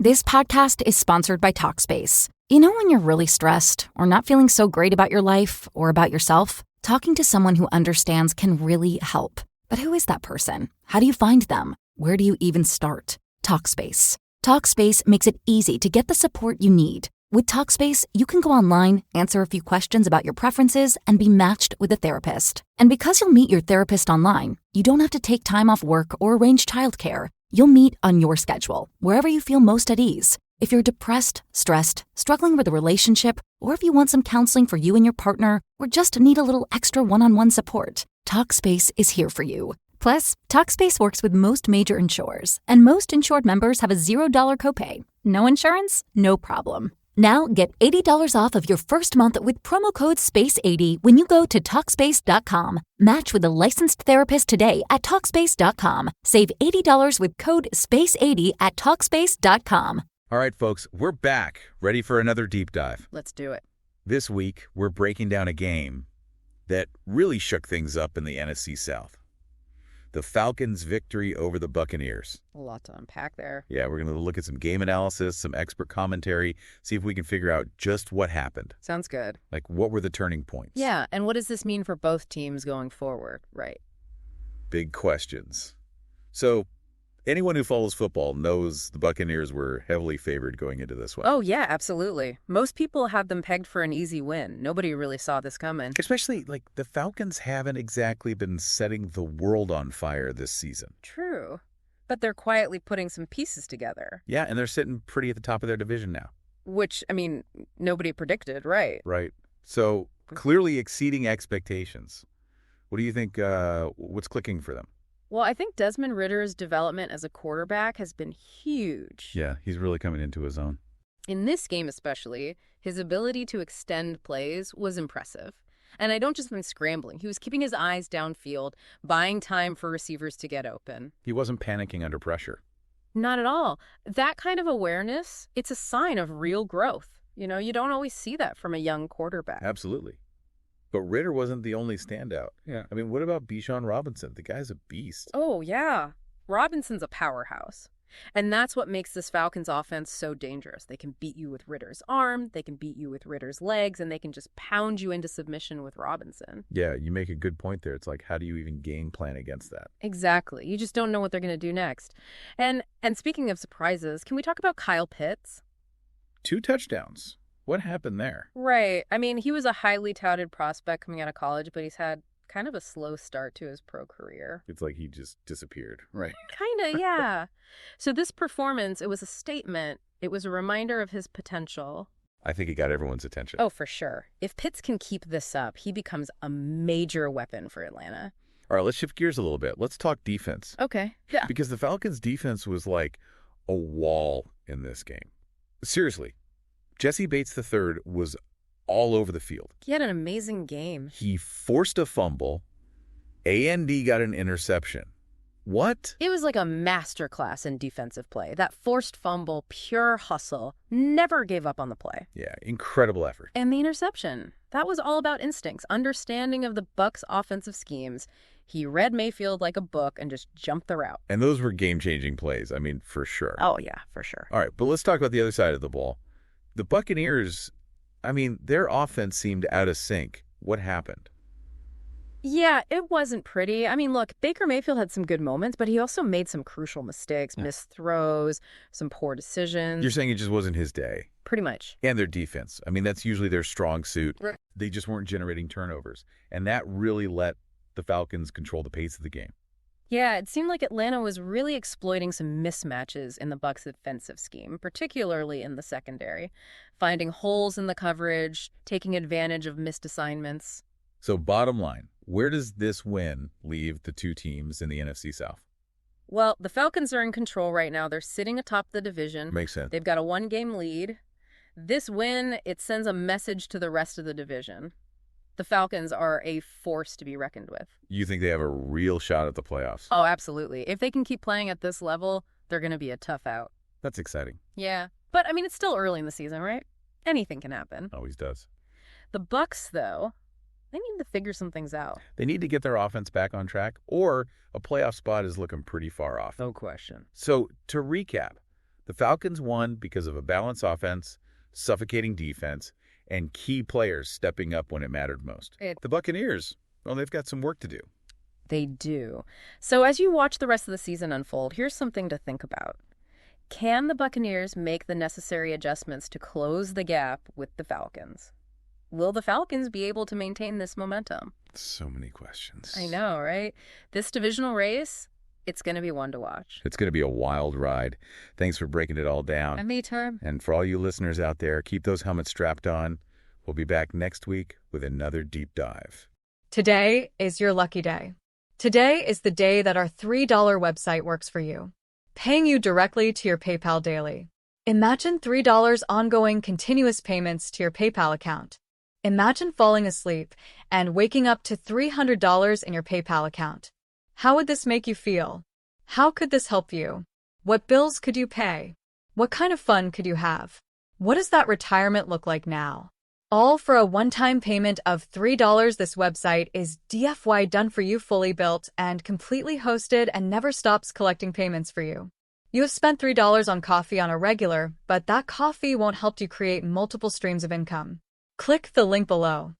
This podcast is sponsored by Talkspace. You know when you're really stressed or not feeling so great about your life or about yourself? Talking to someone who understands can really help. But who is that person? How do you find them? Where do you even start? Talkspace. Talkspace makes it easy to get the support you need. With Talkspace, you can go online, answer a few questions about your preferences, and be matched with a therapist. And because you'll meet your therapist online, you don't have to take time off work or arrange childcare. You'll meet on your schedule, wherever you feel most at ease. If you're depressed, stressed, struggling with a relationship, or if you want some counseling for you and your partner, or just need a little extra one-on-one support, Talkspace is here for you. Plus, Talkspace works with most major insurers, and most insured members have a $0 copay. No insurance? No problem. Now get $80 off of your first month with promo code SPACE80 when you go to Talkspace.com. Match with a licensed therapist today at Talkspace.com. Save $80 with code SPACE80 at Talkspace.com. All right, folks, we're back, ready for another deep dive. Let's do it. This week, we're breaking down a game that really shook things up in the NFC South. The Falcons' victory over the Buccaneers. A lot to unpack there. Yeah, we're going to look at some game analysis, some expert commentary, see if we can figure out just what happened. Sounds good. Like, what were the turning points? Yeah, and what does this mean for both teams going forward, right? Big questions. So, anyone who follows football knows the Buccaneers were heavily favored going into this one. Oh, yeah, absolutely. Most people had them pegged for an easy win. Nobody really saw this coming. Especially, the Falcons haven't exactly been setting the world on fire this season. True. But they're quietly putting some pieces together. Yeah, and they're sitting pretty at the top of their division now. Which, nobody predicted, right? Right. So, clearly exceeding expectations. What do you think, what's clicking for them? Well, I think Desmond Ritter's development as a quarterback has been huge. Yeah, he's really coming into his own. In this game especially, his ability to extend plays was impressive. And I don't just mean scrambling. He was keeping his eyes downfield, buying time for receivers to get open. He wasn't panicking under pressure. Not at all. That kind of awareness, it's a sign of real growth. You don't always see that from a young quarterback. Absolutely. But Ritter wasn't the only standout. Yeah. What about Bijan Robinson? The guy's a beast. Oh, yeah. Robinson's a powerhouse. And that's what makes this Falcons offense so dangerous. They can beat you with Ritter's arm, they can beat you with Ritter's legs, and they can just pound you into submission with Robinson. Yeah, you make a good point there. It's like, how do you even game plan against that? Exactly. You just don't know what they're going to do next. And speaking of surprises, can we talk about Kyle Pitts? 2 touchdowns. What happened there? Right. He was a highly touted prospect coming out of college, but he's had kind of a slow start to his pro career. It's like he just disappeared, right? Kind of, yeah. So this performance, it was a statement. It was a reminder of his potential. I think he got everyone's attention. Oh, for sure. If Pitts can keep this up, he becomes a major weapon for Atlanta. All right, let's shift gears a little bit. Let's talk defense. Okay. Yeah. Because the Falcons' defense was like a wall in this game. Seriously. Jesse Bates III was all over the field. He had an amazing game. He forced a fumble. A&D got an interception. What? It was like a masterclass in defensive play. That forced fumble, pure hustle, never gave up on the play. Yeah, incredible effort. And the interception. That was all about instincts, understanding of the Bucs' offensive schemes. He read Mayfield like a book and just jumped the route. And those were game-changing plays, for sure. Oh, yeah, for sure. All right, but let's talk about the other side of the ball. The Buccaneers, their offense seemed out of sync. What happened? Yeah, it wasn't pretty. Look, Baker Mayfield had some good moments, but he also made some crucial mistakes, missed throws, some poor decisions. You're saying it just wasn't his day? Pretty much. And their defense. That's usually their strong suit. Right. They just weren't generating turnovers. And that really let the Falcons control the pace of the game. Yeah, it seemed like Atlanta was really exploiting some mismatches in the Bucs' defensive scheme, particularly in the secondary, finding holes in the coverage, taking advantage of missed assignments. So bottom line, where does this win leave the 2 teams in the NFC South? Well, the Falcons are in control right now. They're sitting atop the division. Makes sense. They've got a 1-game lead. This win, it sends a message to the rest of the division. The Falcons are a force to be reckoned with. You think they have a real shot at the playoffs? Oh, absolutely. If they can keep playing at this level, they're going to be a tough out. That's exciting. Yeah. But, it's still early in the season, right? Anything can happen. Always does. The Bucs, though, they need to figure some things out. They need to get their offense back on track, or a playoff spot is looking pretty far off. No question. So, to recap, The Falcons won because of a balanced offense, suffocating defense, and key players stepping up when it mattered most. The Buccaneers, well, they've got some work to do. They do. So as you watch the rest of the season unfold, here's something to think about. Can the Buccaneers make the necessary adjustments to close the gap with the Falcons? Will the Falcons be able to maintain this momentum? So many questions. I know, right? This divisional race, it's going to be one to watch. It's going to be a wild ride. Thanks for breaking it all down. And me, Term. And for all you listeners out there, keep those helmets strapped on. We'll be back next week with another deep dive. Today is your lucky day. Today is the day that our $3 website works for you, paying you directly to your PayPal daily. Imagine $3 ongoing continuous payments to your PayPal account. Imagine falling asleep and waking up to $300 in your PayPal account. How would this make you feel? How could this help you? What bills could you pay? What kind of fun could you have? What does that retirement look like now? All for a one-time payment of $3. This website is DFY done for you, fully built and completely hosted, and never stops collecting payments for you. You have spent $3 on coffee on a regular, but that coffee won't help you create multiple streams of income. Click the link below.